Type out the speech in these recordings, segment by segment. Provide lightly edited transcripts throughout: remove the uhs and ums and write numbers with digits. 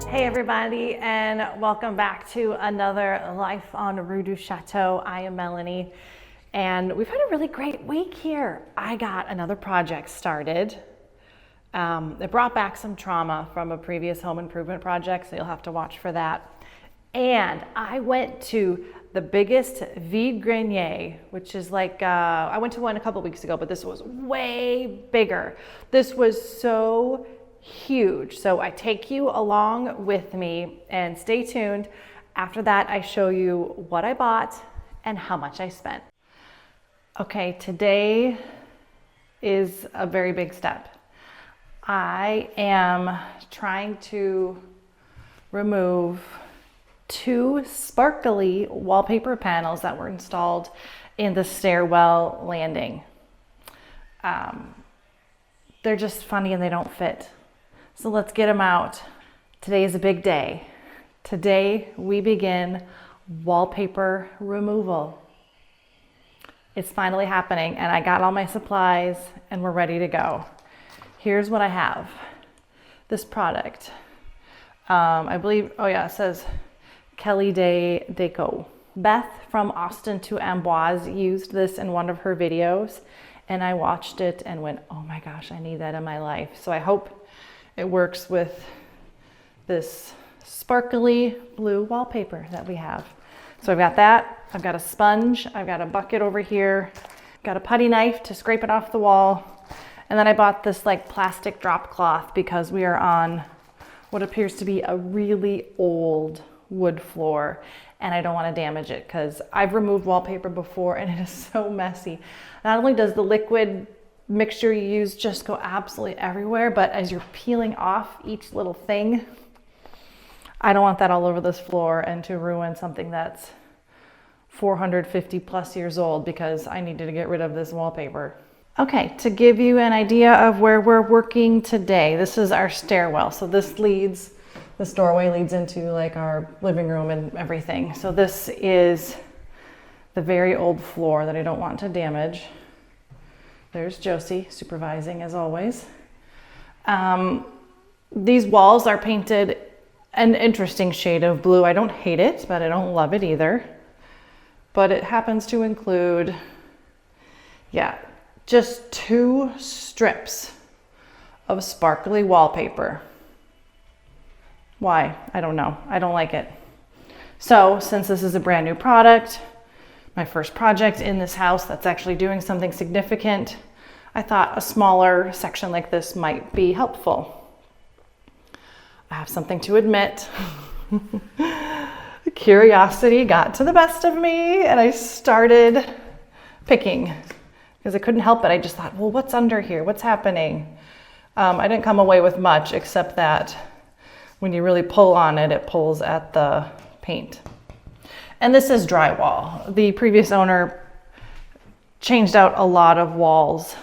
Hey everybody, and welcome back to another Life on Rue du Chateau. I am Melanie, and we've had a really great week here. I got another project started. It brought back some trauma from a previous home improvement project, so you'll have to watch for that. And I went to the biggest vide grenier, which is like, I went to one a couple weeks ago, but this was way bigger. This was so huge. So I take you along with me and stay tuned. After that, I show you what I bought and how much I spent. Okay, today is a very big step. I am trying to remove two sparkly wallpaper panels that were installed in the stairwell landing. They're just funny and they don't fit. So let's get them out. Today is a big day. Today we begin wallpaper removal. It's finally happening, and I got all my supplies and we're ready to go. Here's what I have. This product, I believe, oh yeah, it says Kelly de Deco. Beth from Austin to Amboise used this in one of her videos, and I watched it and went, oh my gosh, I need that in my life. So I hope it works with this sparkly blue wallpaper that we have. So I've got that, I've got a sponge, I've got a bucket over here, got a putty knife to scrape it off the wall. And then I bought this like plastic drop cloth because we are on what appears to be a really old wood floor, and I don't want to damage it because I've removed wallpaper before and it is so messy. Not only does the liquid mixture you use just go absolutely everywhere, but as you're peeling off each little thing, I don't want that all over this floor and to ruin something that's 450 plus years old because I needed to get rid of this wallpaper. Okay, to give you an idea of where we're working today, this is our stairwell. So this doorway leads into like our living room and everything. So this is the very old floor that I don't want to damage. There's Josie supervising as always. These walls are painted an interesting shade of blue. I don't hate it, but I don't love it either. But it happens to include, yeah, just two strips of sparkly wallpaper. Why? I don't know. I don't like it. So since this is a brand new product, my first project in this house that's actually doing something significant, I thought a smaller section like this might be helpful. I have something to admit. Curiosity got to the best of me and I started picking because I couldn't help it. I just thought, well, what's under here? What's happening? I didn't come away with much except that when you really pull on it, it pulls at the paint. And this is drywall. The previous owner changed out a lot of walls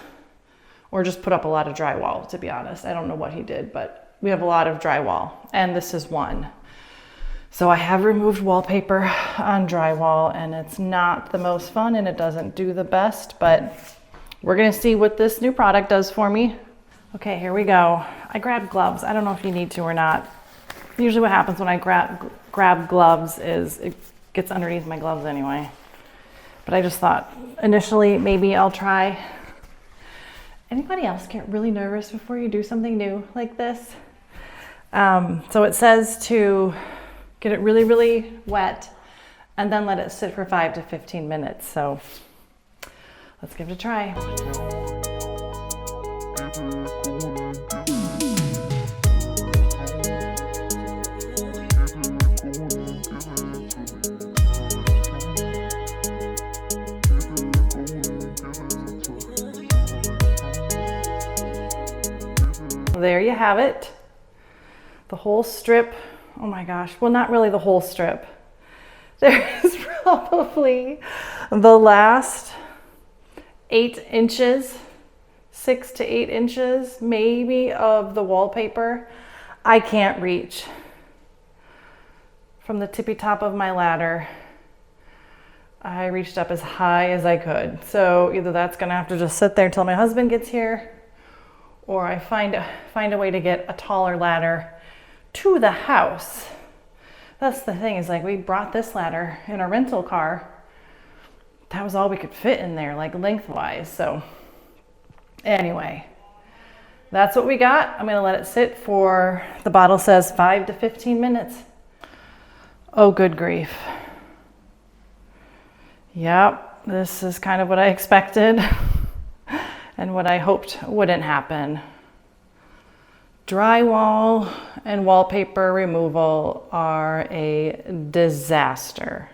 or just put up a lot of drywall, to be honest. I don't know what he did, but we have a lot of drywall and this is one. So I have removed wallpaper on drywall and it's not the most fun and it doesn't do the best, but we're gonna see what this new product does for me. Okay, here we go. I grabbed gloves. I don't know if you need to or not. Usually what happens when I grab gloves is it gets underneath my gloves anyway. But I just thought initially maybe I'll try. Anybody else get really nervous before you do something new like this? So it says to get it really, really wet and then let it sit for 5 to 15 minutes. So let's give it a try. There you have it. The whole strip. Oh my gosh. Well, not really the whole strip. There's probably the last 8 inches, 6 to 8 inches maybe of the wallpaper. I can't reach from the tippy top of my ladder. I reached up as high as I could. So either that's gonna have to just sit there until my husband gets here, or I find a way to get a taller ladder to the house. That's the thing, is like we brought this ladder in a rental car. That was all we could fit in there, like lengthwise. So anyway, that's what we got. I'm gonna let it sit for, the bottle says 5 to 15 minutes. Oh, good grief. Yep, this is kind of what I expected and what I hoped wouldn't happen. Drywall and wallpaper removal are a disaster.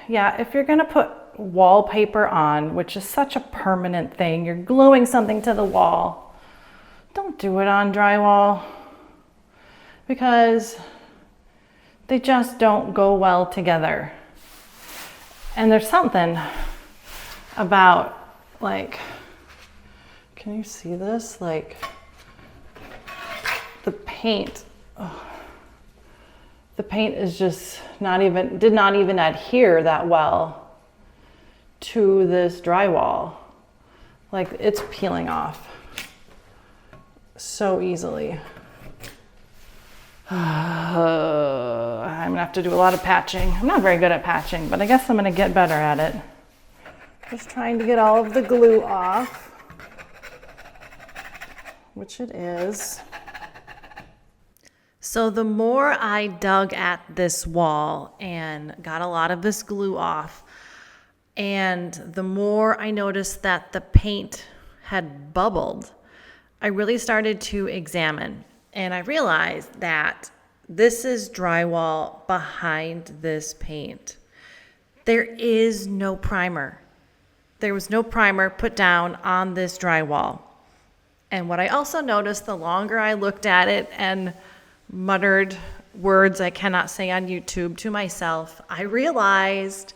Yeah, if you're gonna put wallpaper on, which is such a permanent thing, you're gluing something to the wall, don't do it on drywall, because they just don't go well together. And there's something about, like, can you see this? Like, the paint, the paint is just did not even adhere that well to this drywall. Like, it's peeling off so easily. I'm gonna have to do a lot of patching. I'm not very good at patching, but I guess I'm gonna get better at it. Just trying to get all of the glue off, which it is. So the more I dug at this wall and got a lot of this glue off, and the more I noticed that the paint had bubbled, I really started to examine, and I realized that this is drywall behind this paint. There is no primer. There was no primer put down on this drywall. And what I also noticed, the longer I looked at it and muttered words I cannot say on YouTube to myself, I realized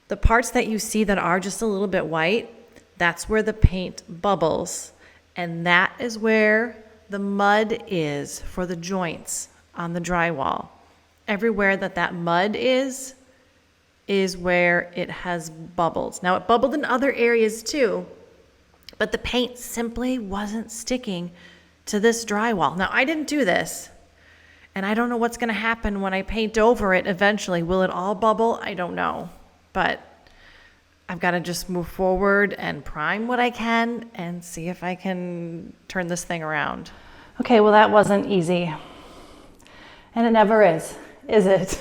the parts that you see that are just a little bit white, that's where the paint bubbles. And that is where the mud is for the joints on the drywall. Everywhere that mud is where it has bubbles. Now, it bubbled in other areas too, but the paint simply wasn't sticking to this drywall. Now, I didn't do this, and I don't know what's gonna happen when I paint over it eventually. Will it all bubble? I don't know, but I've gotta just move forward and prime what I can and see if I can turn this thing around. Okay, well, that wasn't easy. And it never is it?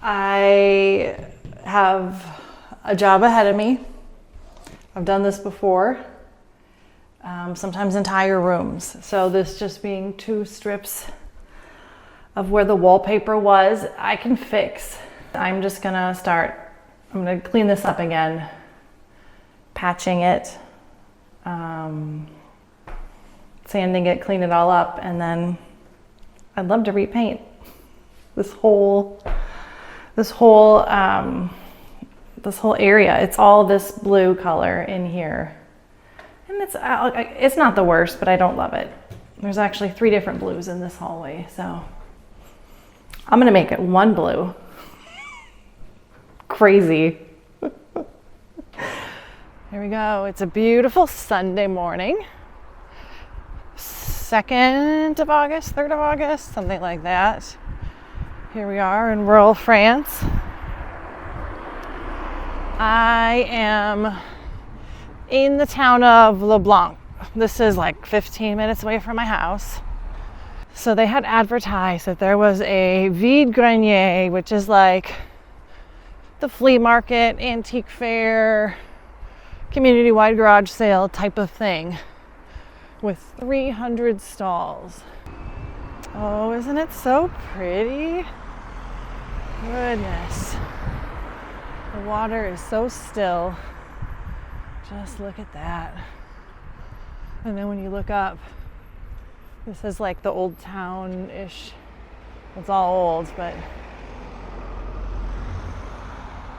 I have a job ahead of me. I've done this before, sometimes entire rooms. So this just being 2 strips of where the wallpaper was, I can fix. I'm just gonna I'm gonna clean this up again, patching it, sanding it, clean it all up, and then I'd love to repaint this whole area. It's all this blue color in here. And it's not the worst, but I don't love it. There's actually 3 different blues in this hallway, so I'm gonna make it one blue. Crazy. Here we go. It's a beautiful Sunday morning. 2nd of August, 3rd of August, something like that. Here we are in rural France. I am in the town of LeBlanc. This is like 15 minutes away from my house. So they had advertised that there was a vide grenier, which is like the flea market, antique fair, community-wide garage sale type of thing with 300 stalls. Oh, isn't it so pretty? Goodness. The water is so still. Just look at that. And then when you look up, this is like the old town-ish. It's all old, but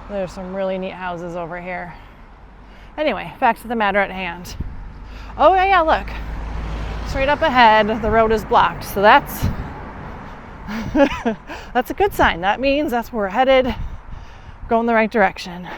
there's some really neat houses over here. Anyway, back to the matter at hand. Oh yeah, look. Straight up ahead, the road is blocked. So that's that's a good sign. That means that's where we're headed, going the right direction.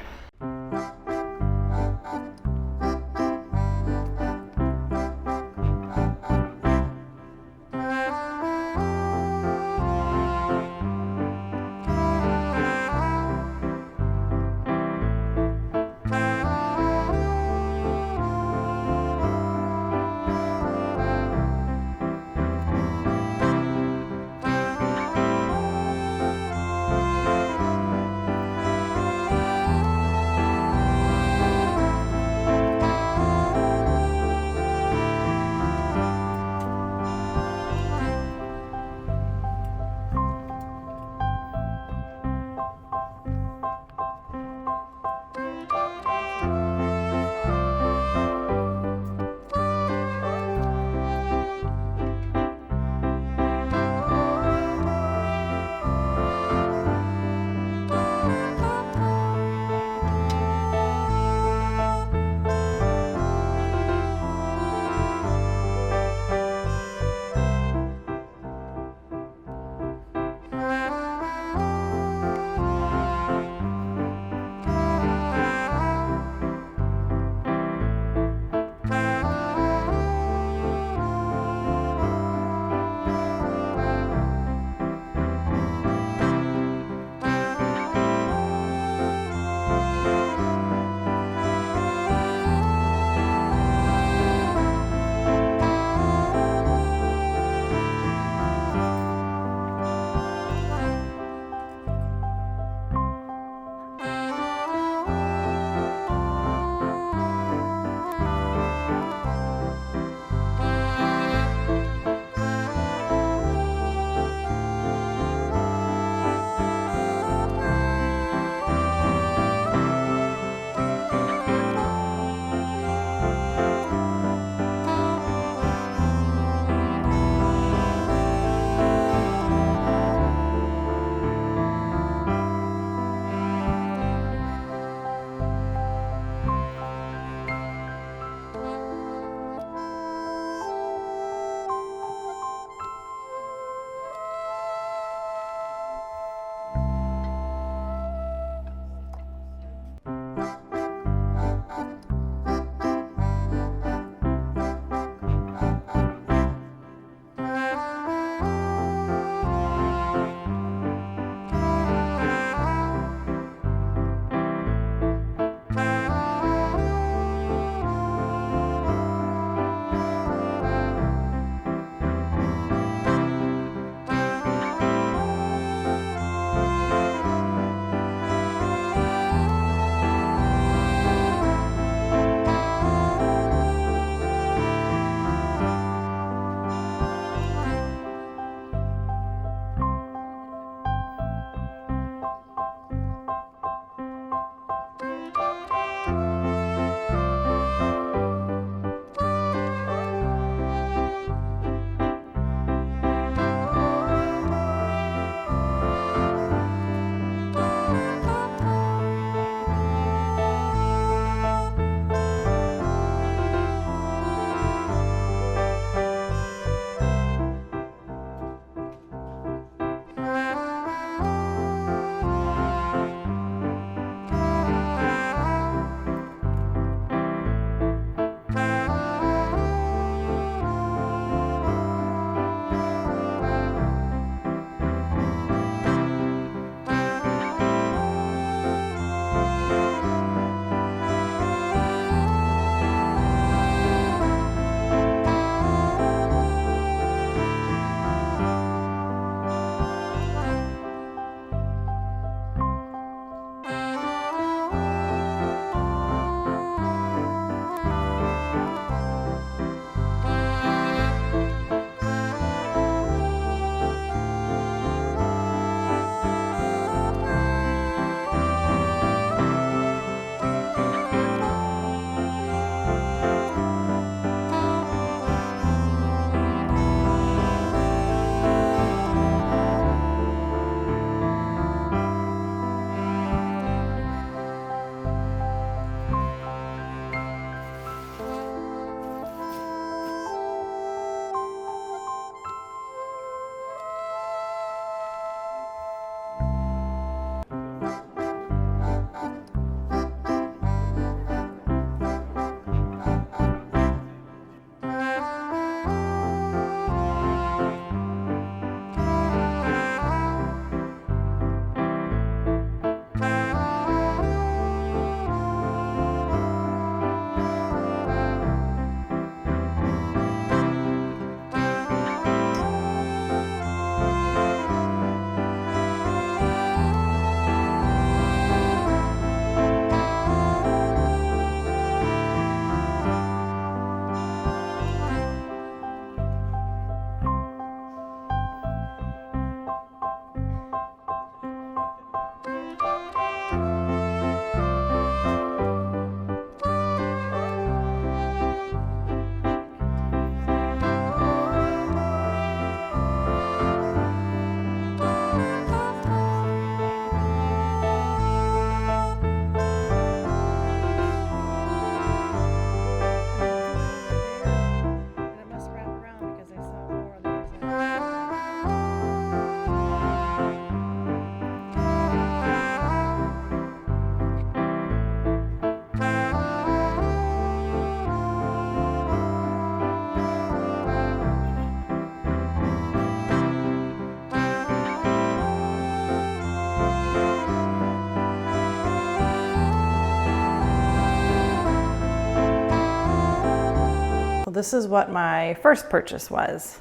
this is what my first purchase was.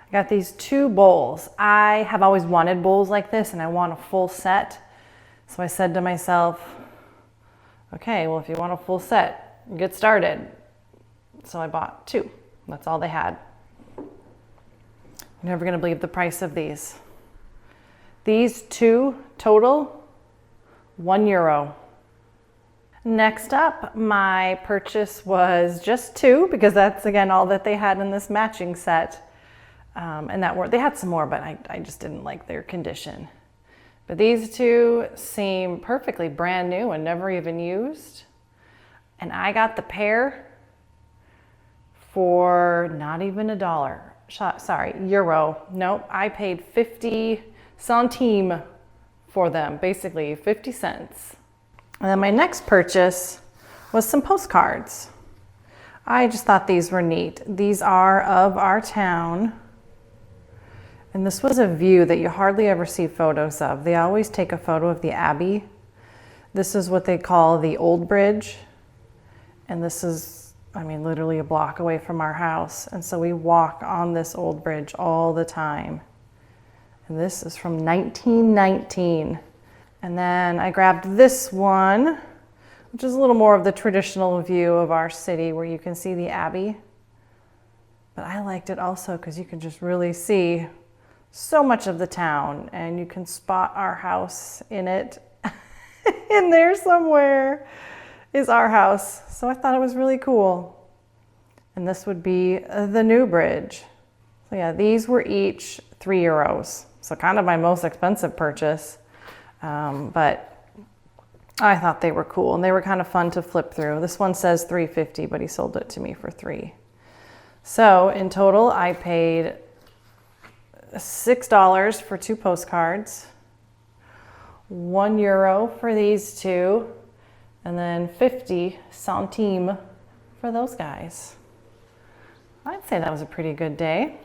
I got these 2 bowls. I have always wanted bowls like this and I want a full set. So I said to myself, okay, well, if you want a full set, get started. So I bought 2. That's all they had. You're never gonna believe the price of these. These 2 total, €1. Next up, my purchase was just 2 because that's again all that they had in this matching set. And they had some more, but I just didn't like their condition. But these 2 seem perfectly brand new and never even used. And I got the pair for not even $1. Sorry, euro. Nope, I paid 50 centimes for them, basically 50 cents. And then my next purchase was some postcards. I just thought these were neat. These are of our town. And this was a view that you hardly ever see photos of. They always take a photo of the Abbey. This is what they call the Old Bridge. And this is, I mean, literally a block away from our house. And so we walk on this old bridge all the time. And this is from 1919. And then I grabbed this one, which is a little more of the traditional view of our city where you can see the Abbey. But I liked it also because you can just really see so much of the town and you can spot our house in it. In there somewhere is our house. So I thought it was really cool. And this would be the new bridge. So yeah, these were each €3. So kind of my most expensive purchase. But I thought they were cool and they were kind of fun to flip through. This one says $3.50, but he sold it to me for $3. So in total, I paid $6 for 2 postcards, €1 for these 2, and then 50 centimes for those guys. I'd say that was a pretty good day.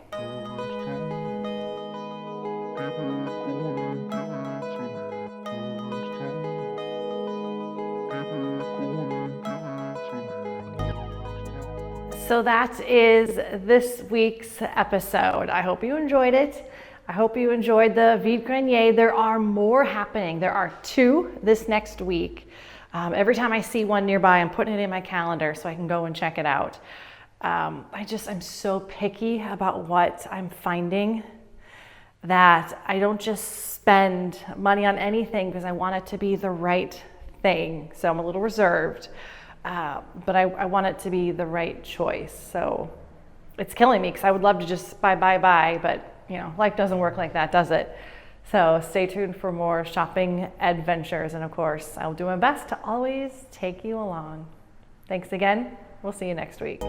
So that is this week's episode. I hope you enjoyed it. I hope you enjoyed the vide grenier. There are more happening. There are 2 this next week. Every time I see one nearby, I'm putting it in my calendar so I can go and check it out. I'm so picky about what I'm finding that I don't just spend money on anything because I want it to be the right thing. So I'm a little reserved. But I want it to be the right choice. So it's killing me because I would love to just buy, but you know, life doesn't work like that, does it? So stay tuned for more shopping adventures. And of course, I'll do my best to always take you along. Thanks again. We'll see you next week.